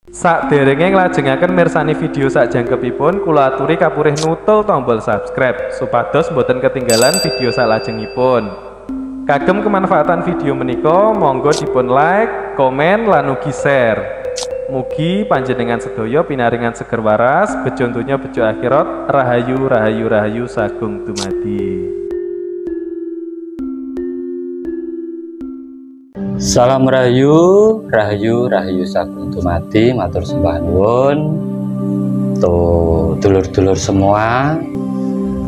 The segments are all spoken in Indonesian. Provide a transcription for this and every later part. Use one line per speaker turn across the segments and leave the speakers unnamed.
Sakderenge nglajengaken mirsani video sakjangkepipun, kula aturi kapurih nutul tombol subscribe supados boten ketinggalan video salajengipun. Kagem kemanfaatan video menika, monggo dipun like, komen, lan ugi share. Mugi panjenengan sedaya pinaringan seger waras, bejo donya bejo akhirat, rahayu rahayu rahayu sagung dumadi.
Salam rahayu, rahayu, rahayu sagung dumadi, matur sembah nuwun. Tuh, dulur-dulur semua.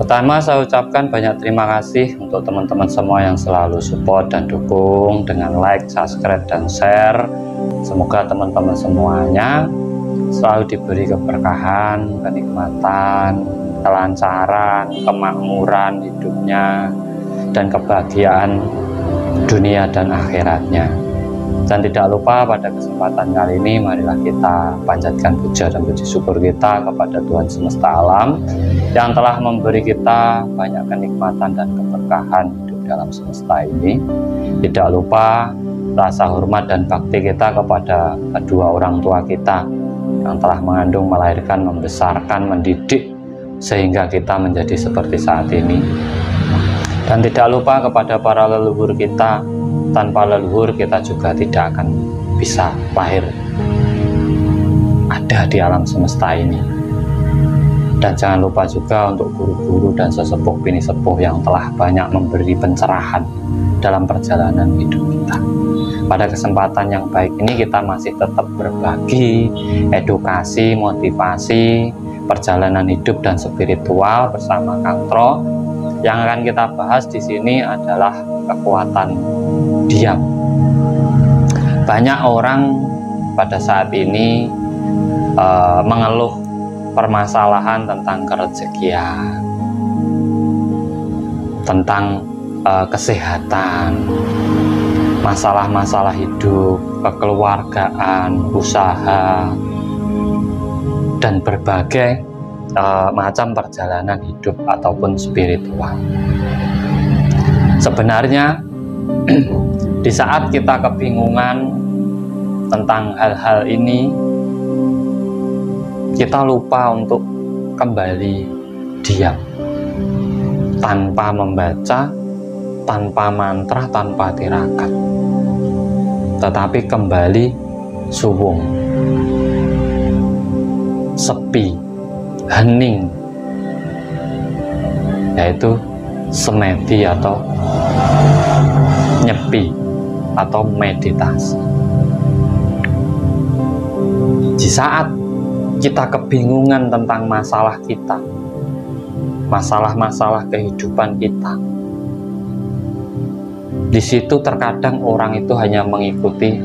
Pertama saya ucapkan banyak terima kasih untuk teman-teman semua yang selalu support dan dukung dengan like, subscribe, dan share. Semoga teman-teman semuanya selalu diberi keberkahan, kenikmatan, kelancaran, kemakmuran hidupnya, dan kebahagiaan dunia dan akhiratnya. Dan tidak lupa pada kesempatan kali ini marilah kita panjatkan puja dan puji syukur kita kepada Tuhan semesta alam yang telah memberi kita banyak kenikmatan dan keberkahan hidup dalam semesta ini. Tidak lupa rasa hormat dan bakti kita kepada kedua orang tua kita yang telah mengandung, melahirkan, membesarkan, mendidik sehingga kita menjadi seperti saat ini. Dan tidak lupa kepada para leluhur kita, tanpa leluhur kita juga tidak akan bisa lahir ada di alam semesta ini. Dan jangan lupa juga untuk guru-guru dan sesepuh bini sepuh yang telah banyak memberi pencerahan dalam perjalanan hidup kita. Pada kesempatan yang baik ini kita masih tetap berbagi edukasi, motivasi, perjalanan hidup dan spiritual bersama Kang Tro. Yang akan kita bahas di sini adalah kekuatan diam. Banyak orang pada saat ini mengeluh permasalahan tentang kerezekian, tentang kesehatan, masalah-masalah hidup, kekeluargaan, usaha, dan berbagai macam perjalanan hidup ataupun spiritual. Sebenarnya di saat kita kebingungan tentang hal-hal ini, kita lupa untuk kembali diam, tanpa membaca, tanpa mantra, tanpa tirakat, tetapi kembali suwung, sepi, hening, yaitu semedi atau nyepi atau meditasi. Di saat kita kebingungan tentang masalah kita, masalah-masalah kehidupan kita, di situ terkadang orang itu hanya mengikuti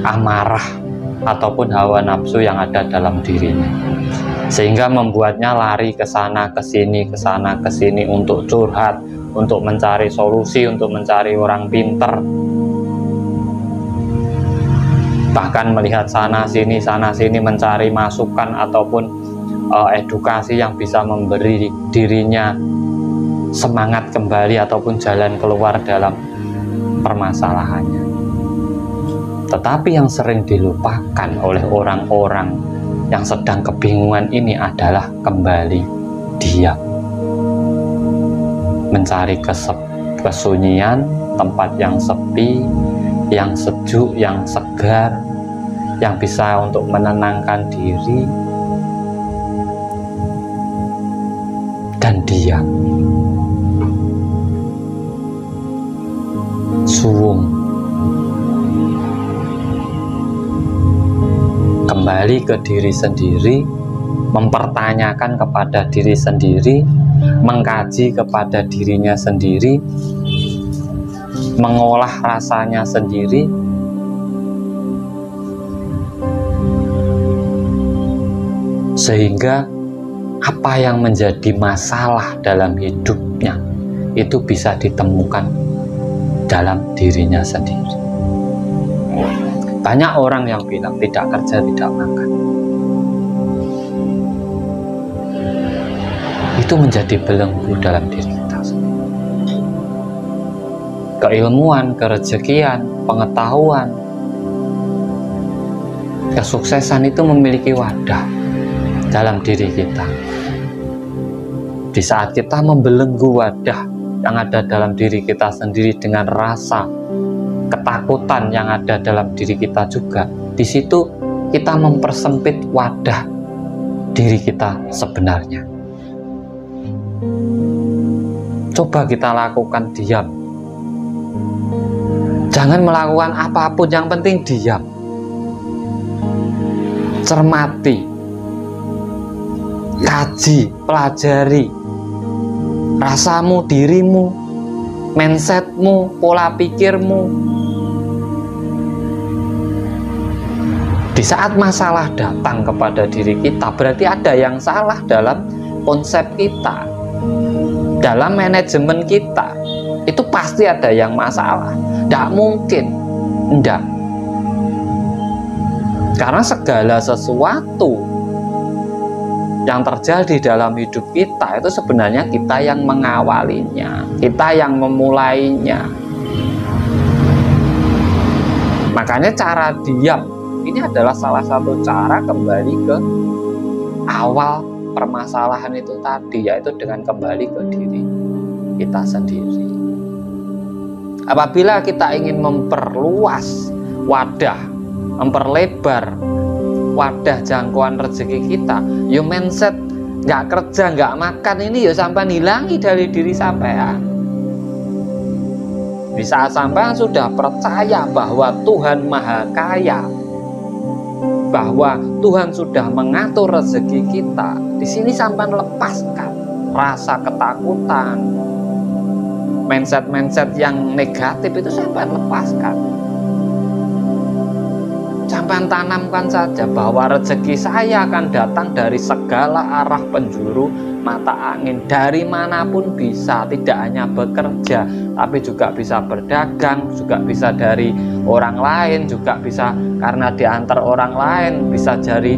amarah ataupun hawa nafsu yang ada dalam dirinya, sehingga membuatnya lari ke sana ke sini untuk curhat, untuk mencari solusi, untuk mencari orang pinter, bahkan melihat sana sini mencari masukan ataupun edukasi yang bisa memberi dirinya semangat kembali ataupun jalan keluar dalam permasalahannya. Tetapi yang sering dilupakan oleh orang-orang yang sedang kebingungan ini adalah kembali diam, mencari kesunyian, tempat yang sepi, yang sejuk, yang segar, yang bisa untuk menenangkan diri dan diam, suwung, kembali ke diri sendiri, mempertanyakan kepada diri sendiri, mengkaji kepada dirinya sendiri, mengolah rasanya sendiri, sehingga apa yang menjadi masalah dalam hidupnya itu bisa ditemukan dalam dirinya sendiri. Banyak orang yang bilang tidak kerja, tidak makan. Itu menjadi belenggu dalam diri kita sendiri. Keilmuan, kerezekian, pengetahuan, Kesuksesan itu memiliki wadah dalam diri kita. Di saat kita membelenggu wadah yang ada dalam diri kita sendiri dengan rasa ketakutan yang ada dalam diri kita juga, di situ kita mempersempit wadah diri kita sebenarnya. Coba kita lakukan diam. Jangan melakukan apapun, yang penting diam. Cermati, kaji, pelajari rasamu, dirimu, mindsetmu, pola pikirmu. Di saat masalah datang kepada diri kita, berarti ada yang salah dalam konsep kita, dalam manajemen kita. Itu pasti ada yang masalah. Tidak mungkin enggak. Karena segala sesuatu yang terjadi dalam hidup kita itu sebenarnya kita yang mengawalinya, kita yang memulainya. Makanya cara diam ini adalah salah satu cara kembali ke awal permasalahan itu tadi, yaitu dengan kembali ke diri kita sendiri. Apabila kita ingin memperluas wadah, memperlebar wadah jangkauan rezeki kita, yo mindset nggak kerja, nggak makan ini yo sampai hilangi dari diri sampean. Di saat sampean sudah percaya bahwa Tuhan Maha Kaya, bahwa Tuhan sudah mengatur rezeki kita, di sini sampean lepaskan rasa ketakutan, mindset yang negatif itu sampean lepaskan. Sampai tanamkan saja bahwa rezeki saya akan datang dari segala arah penjuru mata angin, dari manapun bisa, tidak hanya bekerja tapi juga bisa berdagang, juga bisa dari orang lain, juga bisa karena diantar orang lain, bisa dari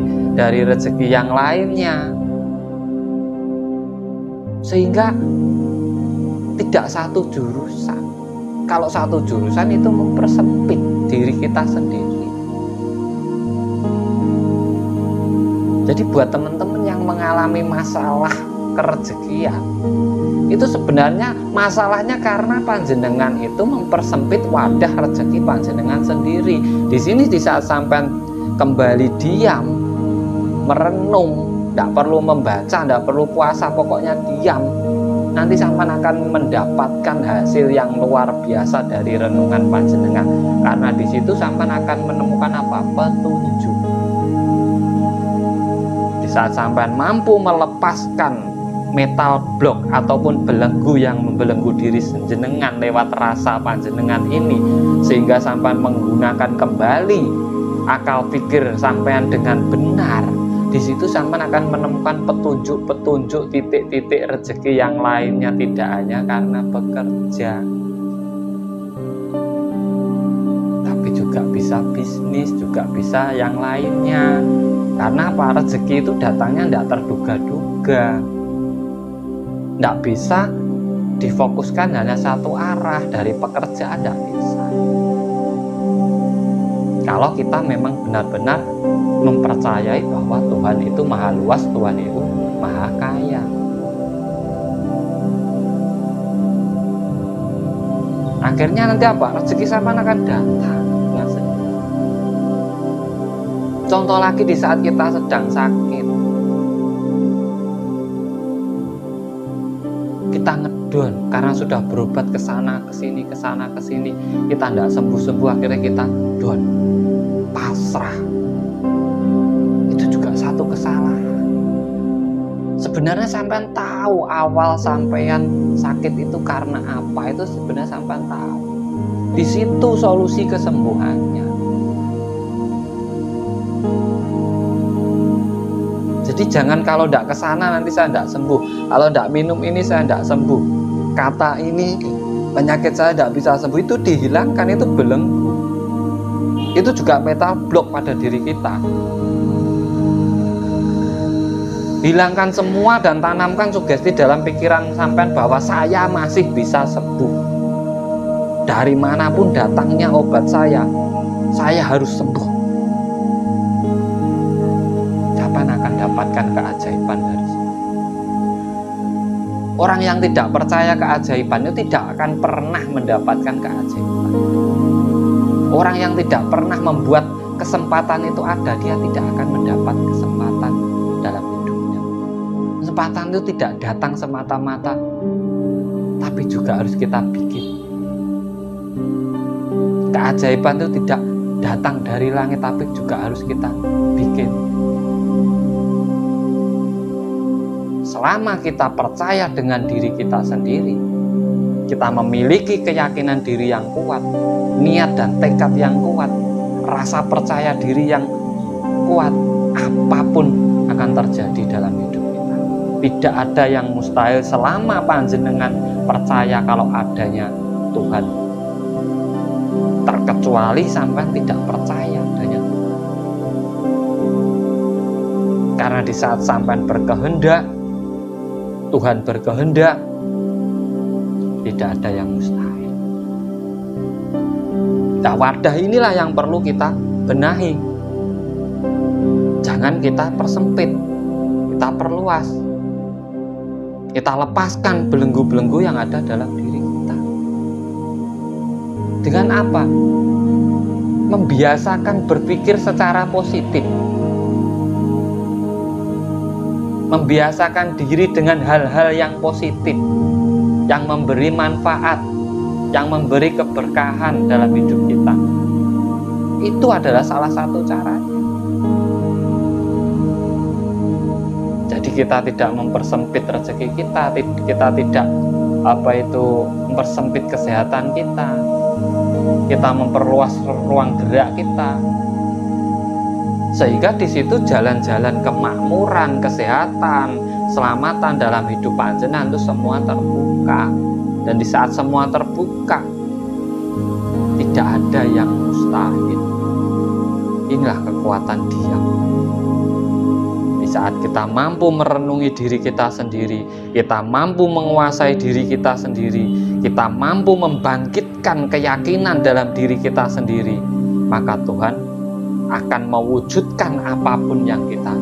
rezeki yang lainnya, sehingga tidak satu jurusan. Kalau satu jurusan itu mempersempit diri kita sendiri. Jadi buat teman-teman yang mengalami masalah kerezekian, itu sebenarnya masalahnya karena panjenengan itu mempersempit wadah rezeki panjenengan sendiri. Di sini di saat sampai kembali diam, merenung, tidak perlu membaca, tidak perlu puasa, pokoknya diam, nanti sampai akan mendapatkan hasil yang luar biasa dari renungan panjenengan. Karena di situ sampai akan menemukan apa? Petunjuk. Saat sampean mampu melepaskan metal blok ataupun belenggu yang membelenggu diri jenengan lewat rasa panjenengan ini, sehingga sampean menggunakan kembali akal pikir sampean dengan benar, di situ sampean akan menemukan petunjuk-petunjuk titik-titik rezeki yang lainnya, tidak hanya karena bekerja, tapi juga bisa bisnis, juga bisa yang lainnya. Karena apa? Rezeki itu datangnya tidak terduga-duga, tidak bisa difokuskan hanya satu arah. Dari pekerjaan tidak bisa. Kalau kita memang benar-benar mempercayai bahwa Tuhan itu maha luas, Tuhan itu maha kaya. Akhirnya nanti apa? Rezeki sampean akan datang. Contoh lagi di saat kita sedang sakit, kita ngedon karena sudah berobat ke sana ke sini, kita tidak sembuh-sembuh, akhirnya kita don, pasrah. Itu juga satu kesalahan. Sebenarnya sampean tahu awal sampean sakit itu karena apa, itu sebenarnya sampean tahu. Di situ solusi kesembuhannya. Jadi jangan kalau tidak ke sana nanti saya tidak sembuh, kalau tidak minum ini saya tidak sembuh, kata ini penyakit saya tidak bisa sembuh, itu dihilangkan, itu belenggu. Itu juga metal blok pada diri kita. Hilangkan semua dan tanamkan sugesti dalam pikiran sampean bahwa saya masih bisa sembuh. Dari manapun datangnya obat saya harus sembuh. mendapatkan keajaiban dari situ. Orang yang tidak percaya keajaiban itu tidak akan pernah mendapatkan keajaiban. Orang yang tidak pernah membuat kesempatan itu ada, dia tidak akan mendapat kesempatan dalam hidupnya. Kesempatan itu tidak datang semata-mata, tapi juga harus kita bikin. Keajaiban itu tidak datang dari langit, tapi juga harus kita bikin. Selama kita percaya dengan diri kita sendiri, kita memiliki keyakinan diri yang kuat, niat dan tekad yang kuat, rasa percaya diri yang kuat, apapun akan terjadi dalam hidup kita. Tidak ada yang mustahil selama panjenengan percaya kalau adanya Tuhan. Terkecuali sampai tidak percaya adanya Tuhan. Karena di saat sampai berkehendak, Tuhan berkehendak, tidak ada yang mustahil. Nah, wadah inilah yang perlu kita benahi. Jangan kita persempit, kita perluas. Kita lepaskan belenggu-belenggu yang ada dalam diri kita. Dengan apa? Membiasakan berpikir secara positif. Membiasakan diri dengan hal-hal yang positif, yang memberi manfaat, yang memberi keberkahan dalam hidup kita. Itu adalah salah satu caranya. Jadi kita tidak mempersempit rezeki kita, kita tidak mempersempit kesehatan kita memperluas ruang gerak kita. Sehingga di situ jalan-jalan kemakmuran, kesehatan, keselamatan dalam hidup panjenengan itu semua terbuka. Dan di saat semua terbuka, tidak ada yang mustahil. Inilah kekuatan diam. Di saat kita mampu merenungi diri kita sendiri, kita mampu menguasai diri kita sendiri, kita mampu membangkitkan keyakinan dalam diri kita sendiri, maka Tuhan akan mewujudkan apapun yang kita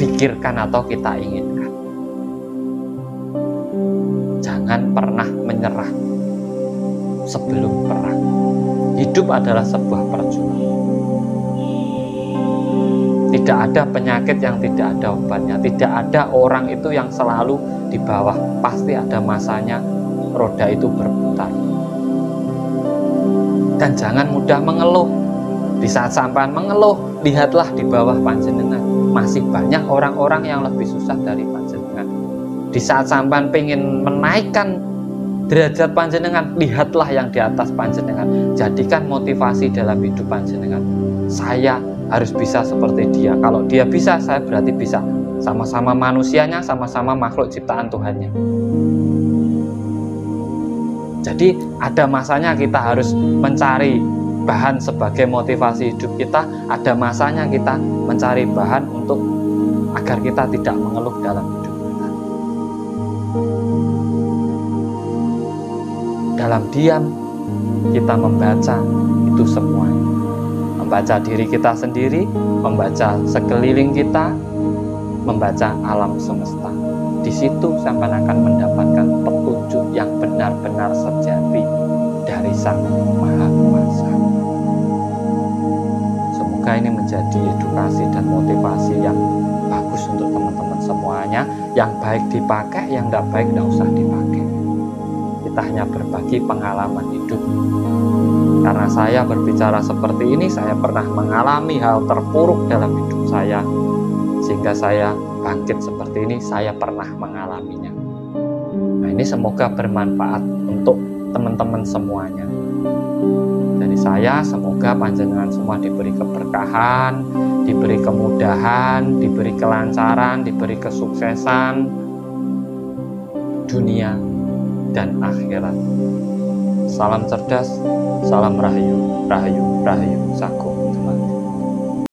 pikirkan atau kita inginkan. Jangan pernah menyerah sebelum perang. Hidup adalah sebuah perjuangan. Tidak ada penyakit yang tidak ada obatnya. Tidak ada orang itu yang selalu di bawah. Pasti ada masanya roda itu berputar. Dan jangan mudah mengeluh. Di saat sampean mengeluh, lihatlah di bawah panjenengan. Masih banyak orang-orang yang lebih susah dari panjenengan. Di saat sampean pengen menaikkan derajat panjenengan, lihatlah yang di atas panjenengan. Jadikan motivasi dalam hidup panjenengan. Saya harus bisa seperti dia. Kalau dia bisa, saya berarti bisa. Sama-sama manusianya, sama-sama makhluk ciptaan Tuhannya. Jadi ada masanya kita harus mencari bahan sebagai motivasi hidup kita, ada masanya kita mencari bahan untuk agar kita tidak mengeluh dalam hidup kita. Dalam diam kita membaca itu semuanya, membaca diri kita sendiri, membaca sekeliling kita, membaca alam semesta. Di situ sampai akan mendapatkan petunjuk yang benar-benar sejati dari Sang Maha Kuasa. Semoga ini menjadi edukasi dan motivasi yang bagus untuk teman-teman semuanya. Yang baik dipakai, yang tidak baik tidak usah dipakai. Kita hanya berbagi pengalaman hidup. Karena saya berbicara seperti ini, saya pernah mengalami hal terpuruk dalam hidup saya, sehingga saya bangkit seperti ini. Saya pernah mengalaminya. Nah, ini semoga bermanfaat untuk teman-teman semuanya. Dari saya, semoga panjenengan semua diberi keberkahan, diberi kemudahan, diberi kelancaran, diberi kesuksesan dunia dan akhirat. Salam cerdas, salam rahayu, rahayu, rahayu, saku.